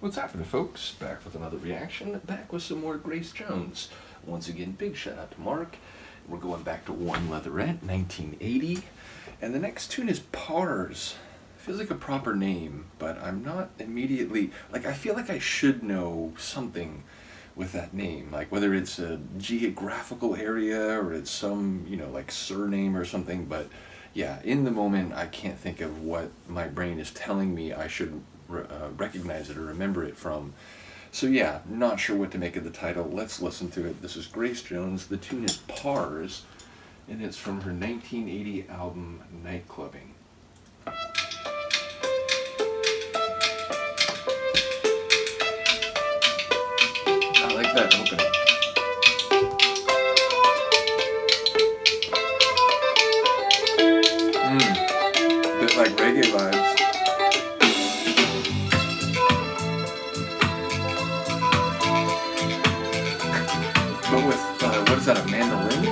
What's happening, folks? Back with another reaction, back with some more Grace Jones. Once again, big shout out to Mark. We're going back to Warm Leatherette, 1980. And the next tune is Pars. Feels like a proper name, but I'm not immediately, I feel like I should know something with that name. Like whether it's a geographical area or it's some, surname or something. But yeah, in the moment, I can't think of what my brain is telling me I should recognize it or remember it from. So yeah, not sure what to make of the title. Let's listen to it. This is Grace Jones. The tune is Pars, and it's from her 1980 album Nightclubbing. I like that opening. Bit like reggae vibes. But with, what is that, a mandolin?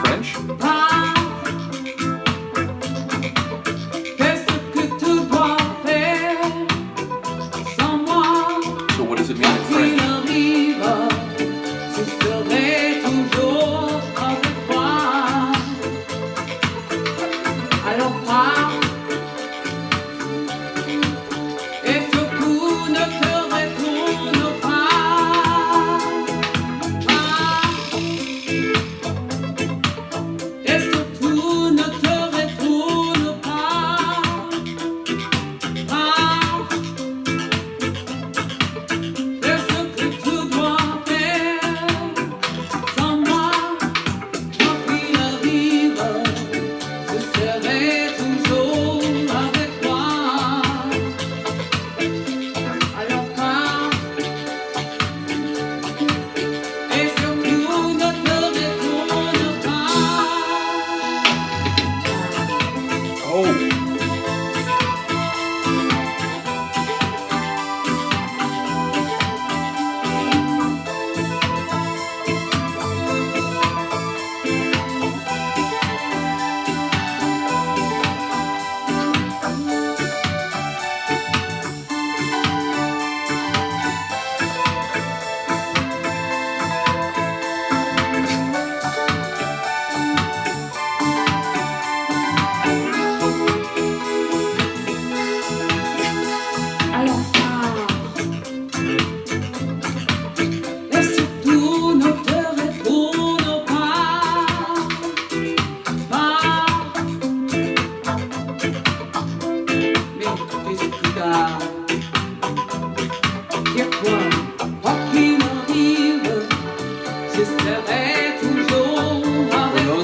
French? So what does it mean in French?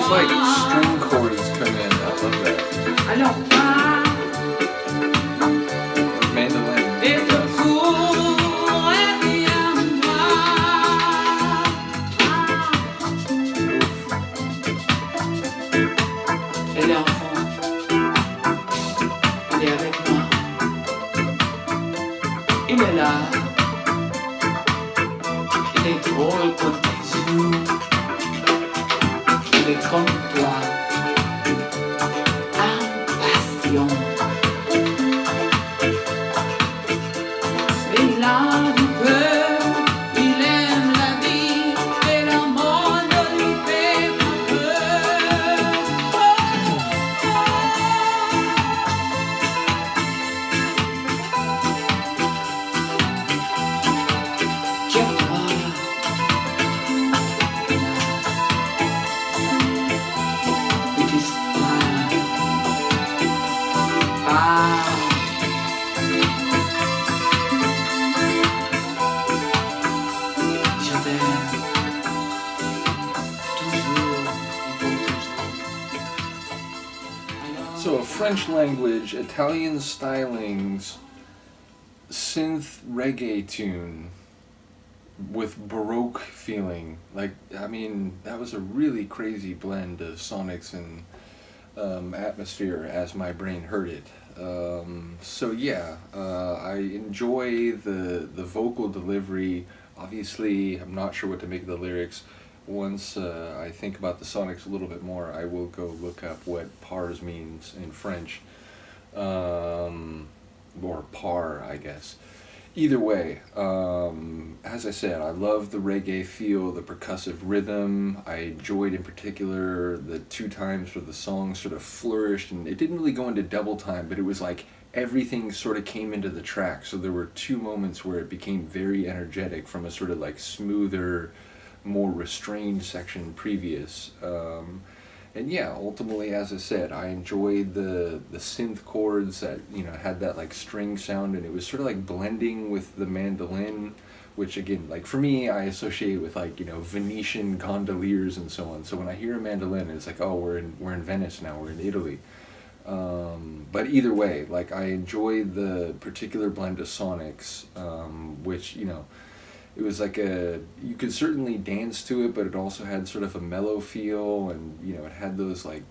When those string chords come in, I love that. Or mandolin. Et l'enfant, il est avec moi. Il est là. Il est drôle comme tes yeux. Il est comme toi. Impatient. Il a du cœur. Il aime la vie. Et le monde lui fait peur. Tiens-toi. So a French language, Italian stylings, synth reggae tune with Baroque feeling. That was a really crazy blend of sonics and atmosphere as my brain heard it. So yeah, I enjoy the vocal delivery. Obviously, I'm not sure what to make of the lyrics. Once I think about the sonics a little bit more, I will go look up what pars means in French, or par, I guess. Either way, as I said, I love the reggae feel, the percussive rhythm. I enjoyed in particular the two times where the song sort of flourished, and it didn't really go into double time, but it was like everything sort of came into the track. So there were two moments where it became very energetic from a sort of like smoother, more restrained section previous. And yeah, ultimately, as I said, I enjoyed the synth chords that, you know, had that like string sound, and it was sort of like blending with the mandolin, which again, like for me, I associate with like, you know, Venetian gondoliers and so on. So when I hear a mandolin, it's like, oh, we're in Venice now, we're in Italy. But either way, like I enjoyed the particular blend of sonics, which, you know, it was like you could certainly dance to it, but it also had sort of a mellow feel, and, you know, it had those like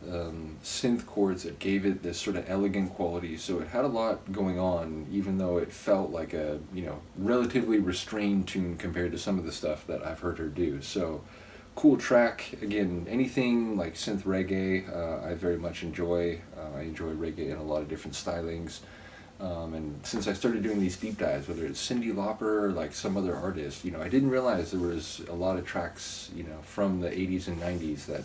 synth chords that gave it this sort of elegant quality. So it had a lot going on, even though it felt like a, you know, relatively restrained tune compared to some of the stuff that I've heard her do. So cool track. Again, anything like synth reggae, I very much enjoy. I enjoy reggae in a lot of different stylings. And since I started doing these deep dives, whether it's Cyndi Lauper or like some other artist, you know, I didn't realize there was a lot of tracks, you know, from the 80s and 90s that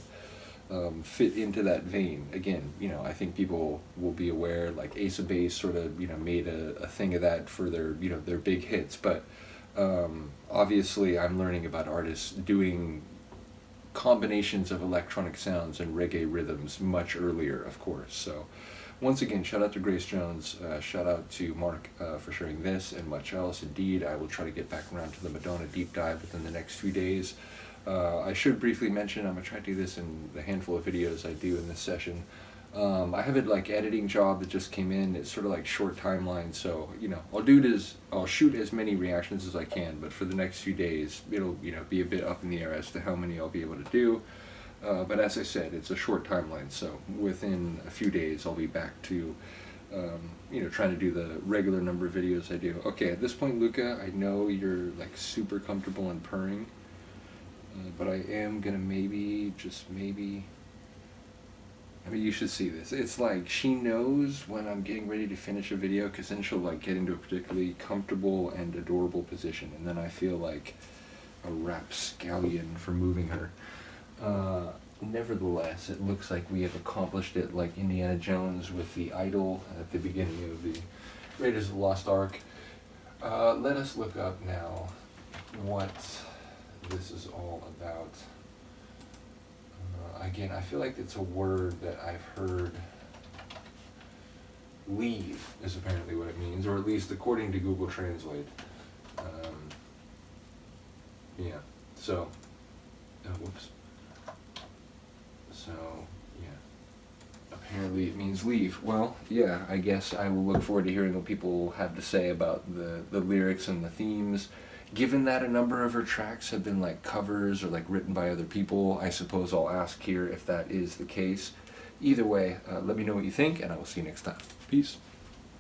fit into that vein. Again, you know, I think people will be aware, like Ace of Base sort of, you know, made a thing of that for their, you know, their big hits. But obviously I'm learning about artists doing combinations of electronic sounds and reggae rhythms much earlier, of course. So once again, shout out to Grace Jones, shout out to Mark for sharing this and much else. Indeed, I will try to get back around to the Madonna deep dive within the next few days. I should briefly mention, I'm going to try to do this in the handful of videos I do in this session. I have a like editing job that just came in. It's sort of like short timeline, so, you know, I'll shoot as many reactions as I can, but for the next few days, it'll, you know, be a bit up in the air as to how many I'll be able to do. But as I said, it's a short timeline, so within a few days I'll be back to, you know, trying to do the regular number of videos I do. Okay, at this point, Luca, I know you're like super comfortable in purring, but I am gonna maybe, just maybe, I mean, you should see this. It's like she knows when I'm getting ready to finish a video, because then she'll like get into a particularly comfortable and adorable position, and then I feel like a rapscallion for moving her. Nevertheless, it looks like we have accomplished it like Indiana Jones with the idol at the beginning of the Raiders of the Lost Ark. Let us look up now what this is all about. Again, I feel like it's a word that I've heard. Leave is apparently what it means, or at least according to Google Translate. Yeah, so, whoops. So, yeah, apparently it means leave. Well, yeah, I guess I will look forward to hearing what people have to say about the lyrics and the themes. Given that a number of her tracks have been like covers or like written by other people, I suppose I'll ask here if that is the case. Either way, let me know what you think, and I will see you next time. Peace.